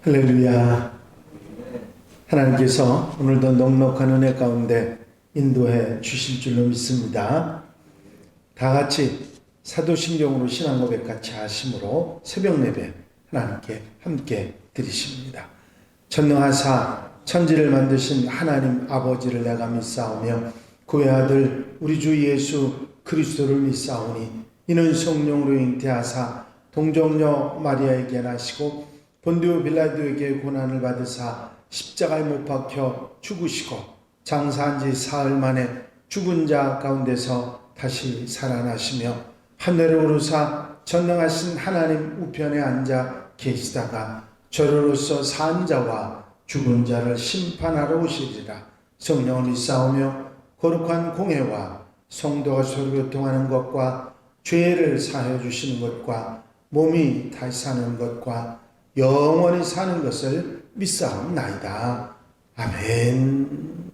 할렐루야. 하나님께서 오늘도 넉넉한 은혜 가운데 인도해 주실 줄로 믿습니다. 다 같이 사도신경으로 신앙 고백 같이 하심으로 새벽 예배 하나님께 함께 드리십니다. 전능하사 천지를 만드신 하나님 아버지를 내가 믿사오며 그의 아들 우리 주 예수 그리스도를 믿사오니 이는 성령으로 잉태하사 동정녀 마리아에게 나시고 본디오 빌라도에게 고난을 받으사 십자가에 못 박혀 죽으시고 장사한 지 사흘 만에 죽은 자 가운데서 다시 살아나시며 하늘에 오르사 전능하신 하나님 우편에 앉아 계시다가 저로서 산 자와 죽은 자를 심판하러 오시리라. 성령을 믿사오며 거룩한 공회와 성도가 서로 교통하는 것과 죄를 사하여 주시는 것과 몸이 다시 사는 것과 영원히 사는 것을 믿사옵나이다. 아멘.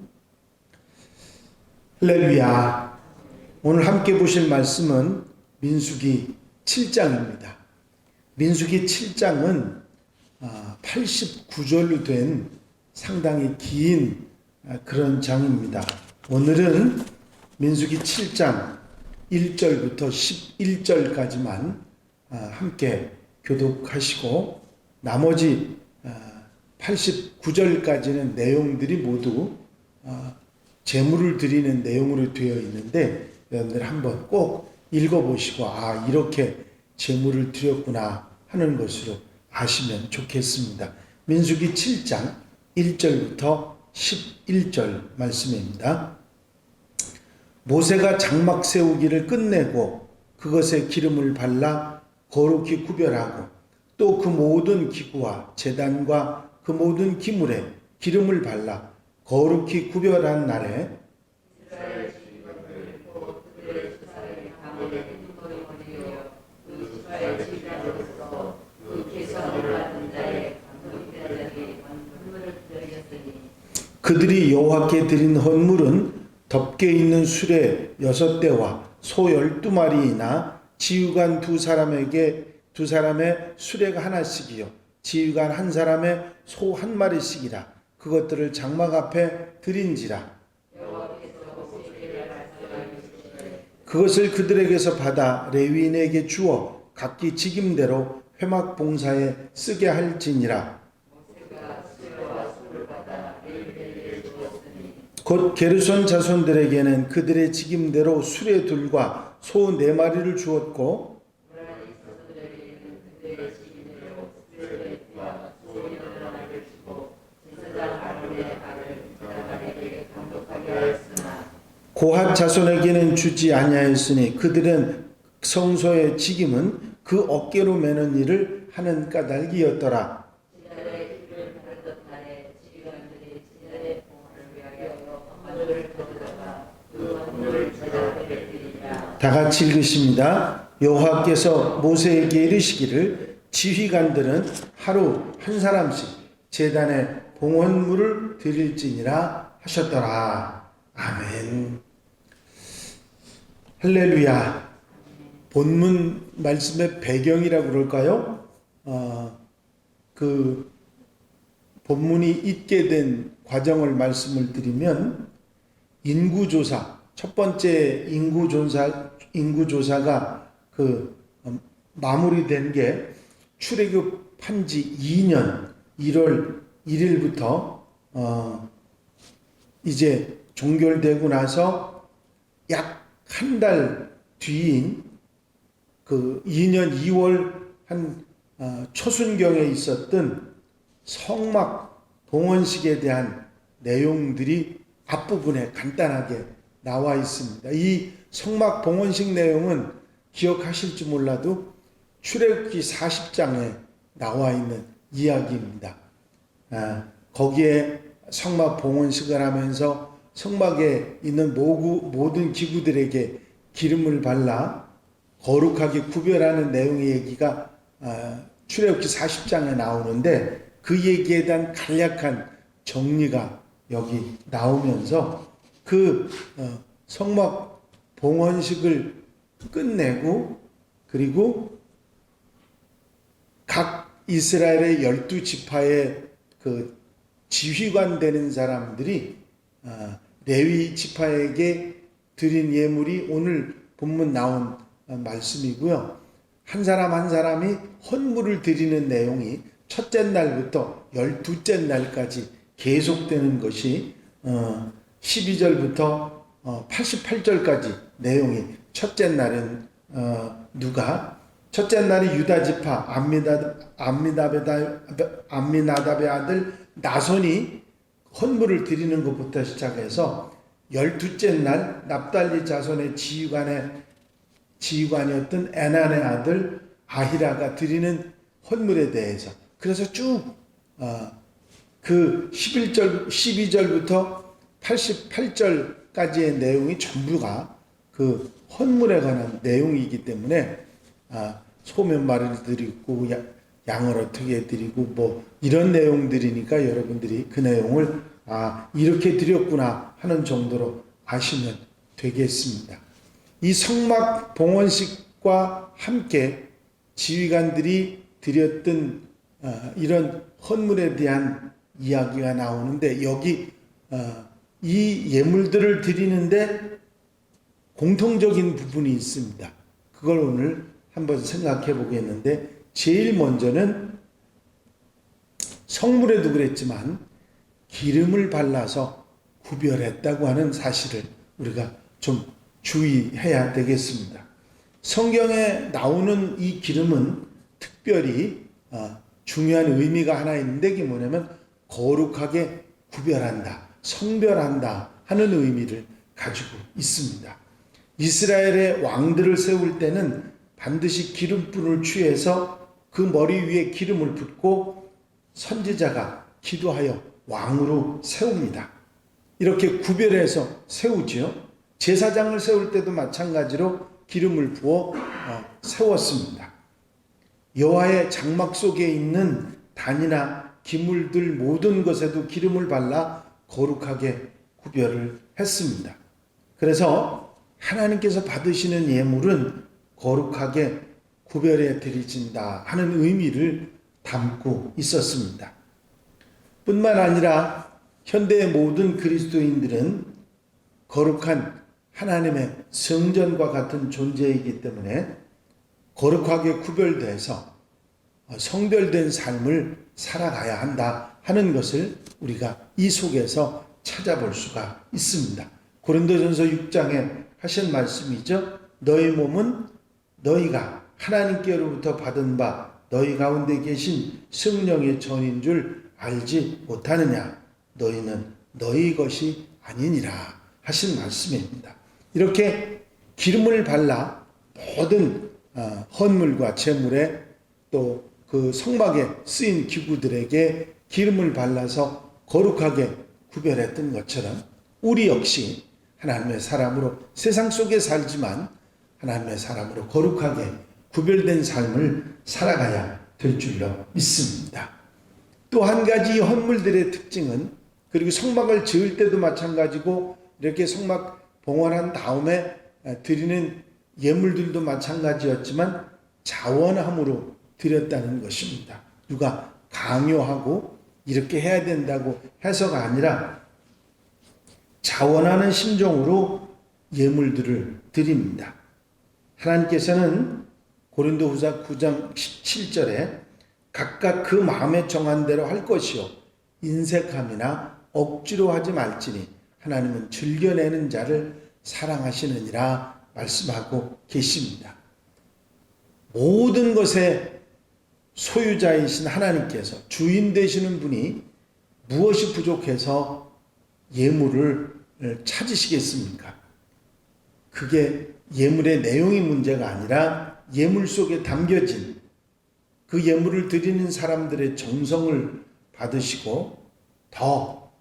할렐루야. 오늘 함께 보실 말씀은 민수기 7장입니다. 민수기 7장은 89절로 된 상당히 긴 그런 장입니다. 오늘은 민수기 7장 1절부터 11절까지만 함께 교독하시고 나머지 89절까지는 내용들이 모두 제물을 드리는 내용으로 되어 있는데 여러분들 한번 꼭 읽어보시고 이렇게 제물을 드렸구나 하는 것으로 아시면 좋겠습니다. 민수기 7장 1절부터 11절 말씀입니다. 모세가 장막 세우기를 끝내고 그것에 기름을 발라 거룩히 구별하고 또 그 모든 기구와 제단과 그 모든 기물에 기름을 발라 거룩히 구별한 날에 그들이 여호와께 드린 헌물은 덮개 있는 수레 6대와 소 12마리이나 지휘관 2사람에게 2사람의 수레가 하나씩이요 지휘관 1사람의 소 1마리씩이라 그것들을 장막 앞에 드린지라. 그것을 그들에게서 받아 레위인에게 주어 각기 직임대로 회막 봉사에 쓰게 할지니라. 곧 게르손 자손들에게는 그들의 직임대로 수레 둘과 소 4마리를 주었고 고핫 자손에게는 주지 아니하였으니 그들은 성소의 직임은 그 어깨로 매는 일을 하는 까닭이었더라. 다 같이 읽으십니다. 여호와께서 모세에게 이르시기를 지휘관들은 하루 한 사람씩 제단에 봉헌물을 드릴지니라 하셨더라. 아멘. 할렐루야. 본문 말씀의 배경이라고 그럴까요? 그 본문이 있게 된 과정을 말씀을 드리면 인구조사, 첫 번째 인구조사가 마무리된 게 출애굽한 지 2년 1월 1일부터 이제 종결되고 나서 약 한 달 뒤인 그 2년 2월 한 초순경에 있었던 성막 봉헌식에 대한 내용들이 앞부분에 간단하게 나와 있습니다. 이 성막 봉헌식 내용은 기억하실지 몰라도 출애굽기 40장에 나와 있는 이야기입니다. 거기에 성막 봉헌식을 하면서 성막에 있는 모든 기구들에게 기름을 발라 거룩하게 구별하는 내용의 얘기가 출애굽기 40장에 나오는데 그 얘기에 대한 간략한 정리가 여기 나오면서 그 성막 봉헌식을 끝내고 그리고 각 이스라엘의 12지파의 그 지휘관 되는 사람들이 레위 지파에게 드린 예물이 오늘 본문 나온 말씀이고요. 한 사람 한 사람이 헌물을 드리는 내용이 첫째 날부터 12째 날까지 계속되는 것이 12절부터 88절까지 내용이, 첫째 날은 누가, 첫째 날이 유다 지파 암미나답의 아들 나손이 헌물을 드리는 것부터 시작해서 12째 날 납달리 자손의 지휘관이었던 에난의 아들 아히라가 드리는 헌물에 대해서, 그래서 쭉 그 12절부터 88절까지의 내용이 전부가 그 헌물에 관한 내용이기 때문에 소면말을 드리고 양을 어떻게 드리고 뭐 이런 내용들이니까 여러분들이 그 내용을 이렇게 드렸구나 하는 정도로 아시면 되겠습니다. 이 성막 봉헌식과 함께 지휘관들이 드렸던 이런 헌물에 대한 이야기가 나오는데, 여기 이 예물들을 드리는데 공통적인 부분이 있습니다. 그걸 오늘 한번 생각해 보겠는데, 제일 먼저는 성물에도 그랬지만 기름을 발라서 구별했다고 하는 사실을 우리가 좀 주의해야 되겠습니다. 성경에 나오는 이 기름은 특별히 중요한 의미가 하나 있는데, 그게 뭐냐면 거룩하게 구별한다, 성별한다 하는 의미를 가지고 있습니다. 이스라엘의 왕들을 세울 때는 반드시 기름불을 취해서 그 머리 위에 기름을 붓고 선지자가 기도하여 왕으로 세웁니다. 이렇게 구별해서 세우지요. 제사장을 세울 때도 마찬가지로 기름을 부어 세웠습니다. 여호와의 장막 속에 있는 단이나 기물들 모든 것에도 기름을 발라 거룩하게 구별을 했습니다. 그래서 하나님께서 받으시는 예물은 거룩하게 구별해 드리진다 하는 의미를 담고 있었습니다. 뿐만 아니라 현대의 모든 그리스도인들은 거룩한 하나님의 성전과 같은 존재이기 때문에 거룩하게 구별돼서 성별된 삶을 살아가야 한다 하는 것을 우리가 이 속에서 찾아볼 수가 있습니다. 고린도전서 6장에 하신 말씀이죠. 너희 몸은 너희가 하나님께로부터 받은 바 너희 가운데 계신 성령의 전인 줄 알지 못하느냐. 너희는 너희 것이 아니니라 하신 말씀입니다. 이렇게 기름을 발라 모든 헌물과 제물에 또 그 성막에 쓰인 기구들에게 기름을 발라서 거룩하게 구별했던 것처럼 우리 역시 하나님의 사람으로 세상 속에 살지만 하나님의 사람으로 거룩하게 구별된 삶을 살아가야 될 줄로 믿습니다. 또 한 가지 헌물들의 특징은, 그리고 성막을 지을 때도 마찬가지고 이렇게 성막 봉헌한 다음에 드리는 예물들도 마찬가지였지만 자원함으로 드렸다는 것입니다. 누가 강요하고 이렇게 해야 된다고 해서가 아니라 자원하는 심정으로 예물들을 드립니다. 하나님께서는 고린도후서 9장 17절에 각각 그 마음에 정한 대로 할 것이요 인색함이나 억지로 하지 말지니 하나님은 즐겨내는 자를 사랑하시느니라 말씀하고 계십니다. 모든 것의 소유자이신 하나님께서, 주인 되시는 분이 무엇이 부족해서 예물을 찾으시겠습니까? 그게 예물의 내용이 문제가 아니라 예물 속에 담겨진 그 예물을 드리는 사람들의 정성을 받으시고 더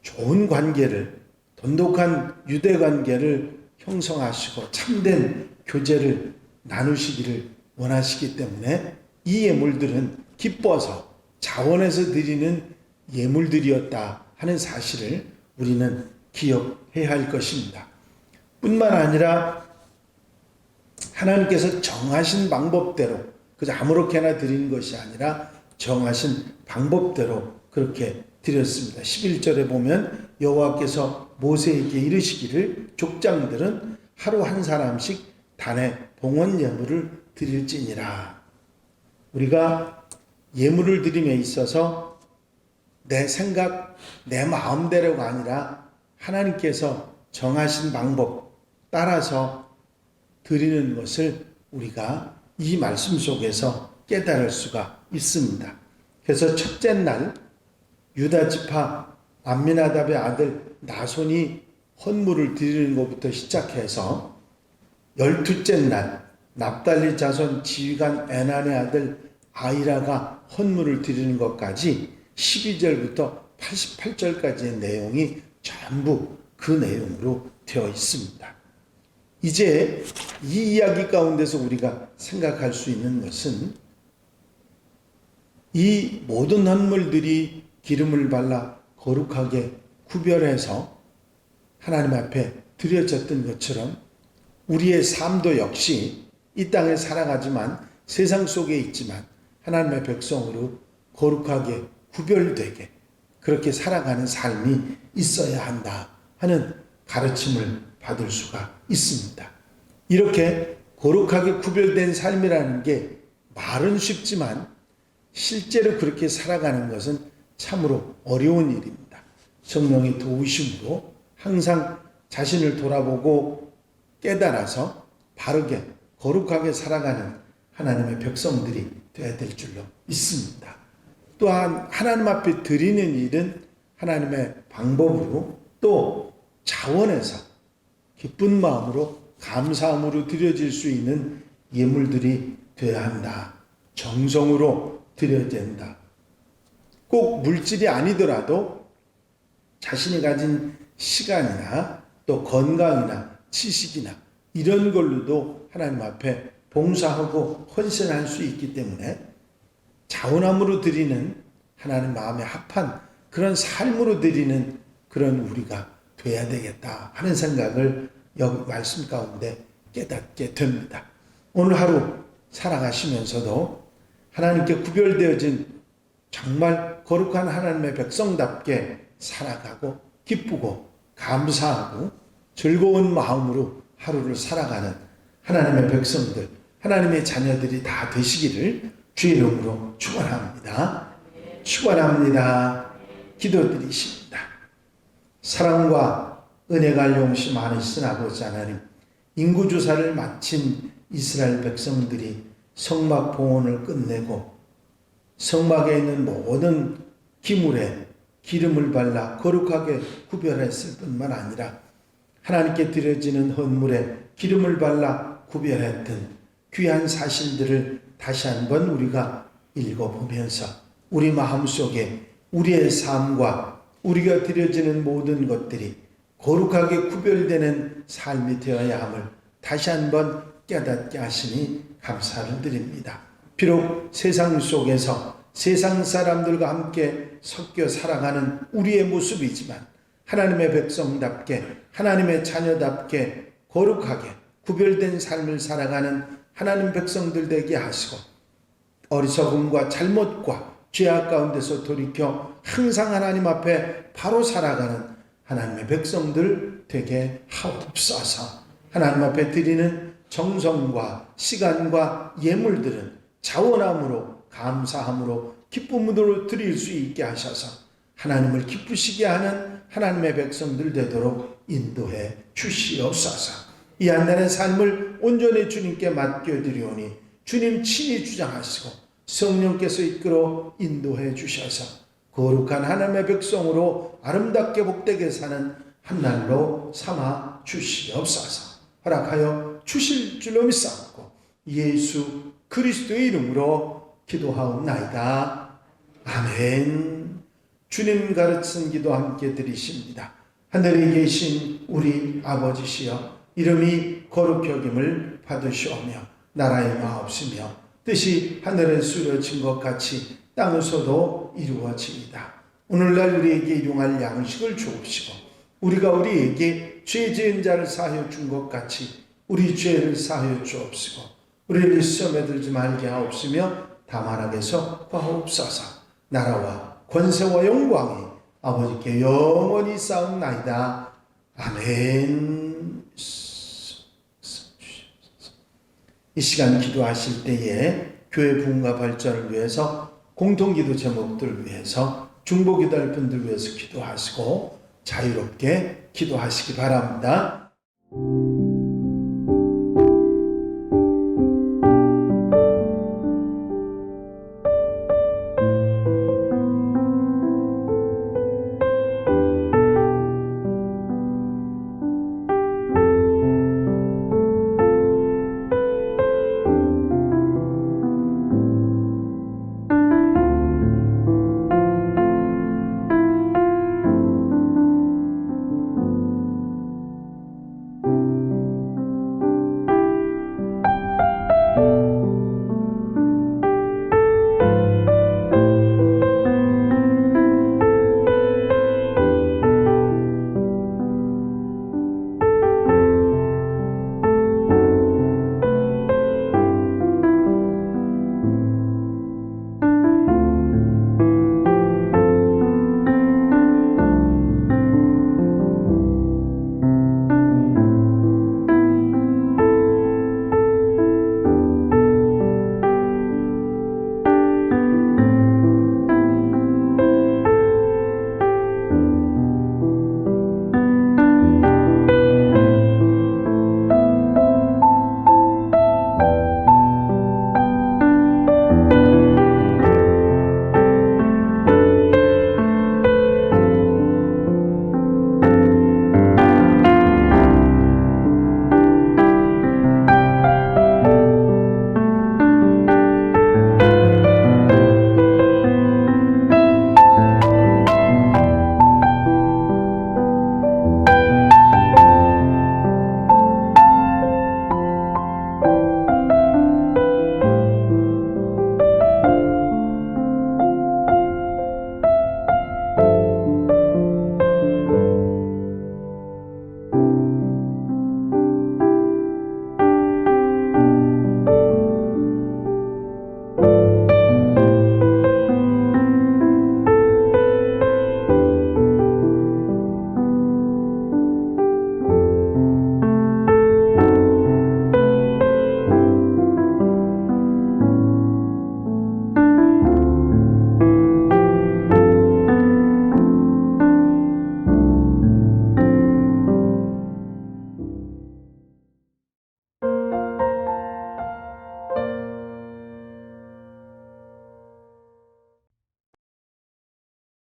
좋은 관계를, 돈독한 유대 관계를 형성하시고 참된 교제를 나누시기를 원하시기 때문에 이 예물들은 기뻐서 자원해서 드리는 예물들이었다 하는 사실을 우리는 기억해야 할 것입니다. 뿐만 아니라 하나님께서 정하신 방법대로 그 그저 아무렇게나 드리는 것이 아니라 정하신 방법대로 그렇게 드렸습니다. 11절에 보면 여호와께서 모세에게 이르시기를 족장들은 하루 한 사람씩 단에 봉헌 예물을 드릴지니라. 우리가 예물을 드림에 있어서 내 생각, 내 마음대로가 아니라 하나님께서 정하신 방법 따라서 드리는 것을 우리가 이 말씀 속에서 깨달을 수가 있습니다. 그래서 첫째 날 유다 지파 암미나답의 아들 나손이 헌물을 드리는 것부터 시작해서 12째 날 납달리 자손 지휘관 에난의 아들 아이라가 헌물을 드리는 것까지 12절부터 88절까지의 내용이 전부 그 내용으로 되어 있습니다. 이제 이 이야기 가운데서 우리가 생각할 수 있는 것은 이 모든 헌물들이 기름을 발라 거룩하게 구별해서 하나님 앞에 드려졌던 것처럼 우리의 삶도 역시 이 땅에 살아가지만 세상 속에 있지만 하나님의 백성으로 거룩하게 구별되게 그렇게 살아가는 삶이 있어야 한다 하는 가르침을 받을 수가 있습니다. 이렇게 거룩하게 구별된 삶이라는 게 말은 쉽지만 실제로 그렇게 살아가는 것은 참으로 어려운 일입니다. 성령의 도우심으로 항상 자신을 돌아보고 깨달아서 바르게 거룩하게 살아가는 하나님의 백성들이 되어야 될 줄로 믿습니다. 또한 하나님 앞에 드리는 일은 하나님의 방법으로 또 자원해서 기쁜 마음으로 감사함으로 드려질 수 있는 예물들이 되어야 한다. 정성으로 드려야 된다. 꼭 물질이 아니더라도 자신이 가진 시간이나 또 건강이나 지식이나 이런 걸로도 하나님 앞에 봉사하고 헌신할 수 있기 때문에 자원함으로 드리는 하나님 마음에 합한 그런 삶으로 드리는 그런 우리가 돼야 되겠다 하는 생각을 여기 말씀 가운데 깨닫게 됩니다. 오늘 하루 살아가시면서도 하나님께 구별되어진 정말 거룩한 하나님의 백성답게 살아가고 기쁘고 감사하고 즐거운 마음으로 하루를 살아가는 하나님의 백성들, 하나님의 자녀들이 다 되시기를 주의 이름으로 축원합니다. 축원합니다. 기도드리십니다. 사랑과 은혜가 용시 많으신 아버지 하나님, 인구조사를 마친 이스라엘 백성들이 성막 봉헌을 끝내고 성막에 있는 모든 기물에 기름을 발라 거룩하게 구별했을 뿐만 아니라 하나님께 드려지는 헌물에 기름을 발라 구별했던 귀한 사실들을 다시 한번 우리가 읽어보면서 우리 마음속에 우리의 삶과 우리가 드려지는 모든 것들이 거룩하게 구별되는 삶이 되어야 함을 다시 한번 깨닫게 하시니 감사를 드립니다. 비록 세상 속에서 세상 사람들과 함께 섞여 살아가는 우리의 모습이지만 하나님의 백성답게 하나님의 자녀답게 거룩하게 구별된 삶을 살아가는 하나님 백성들 되게 하시고 어리석음과 잘못과 죄악 가운데서 돌이켜 항상 하나님 앞에 바로 살아가는 하나님의 백성들 되게 하옵소서. 하나님 앞에 드리는 정성과 시간과 예물들은 자원함으로 감사함으로 기쁨으로 드릴 수 있게 하셔서 하나님을 기쁘시게 하는 하나님의 백성들 되도록 인도해 주시옵소서. 이 한 달의 삶을 온전히 주님께 맡겨드리오니 주님 친히 주장하시고 성령께서 이끌어 인도해 주셔서 거룩한 하나님의 백성으로 아름답게 복되게 사는 한 날로 삼아 주시옵소서. 허락하여 주실 줄로 믿사옵고 예수 그리스도의 이름으로 기도하옵나이다. 아멘. 주님 가르친 기도 함께 드리십니다. 하늘에 계신 우리 아버지시여, 이름이 거룩히 여김을 받으시오며 나라의 마옵시며 뜻이 하늘에서 이루어진 것 같이 땅에서도 이루어지이다. 오늘날 우리에게 일용할 양식을 주옵시고 우리가 우리에게 죄 지은 자를 사하여 준 것 같이 우리 죄를 사하여 주옵시고 우리를 시험에 들지 말게 하옵시며 다만 악에서 구하옵소서. 나라와 권세와 영광이 아버지께 영원히 쌓옵나이다. 아멘. 이 시간 기도하실 때에 교회 부흥과 발전을 위해서, 공통기도 제목들을 위해서, 중보 기도할 분들 위해서 기도하시고 자유롭게 기도하시기 바랍니다.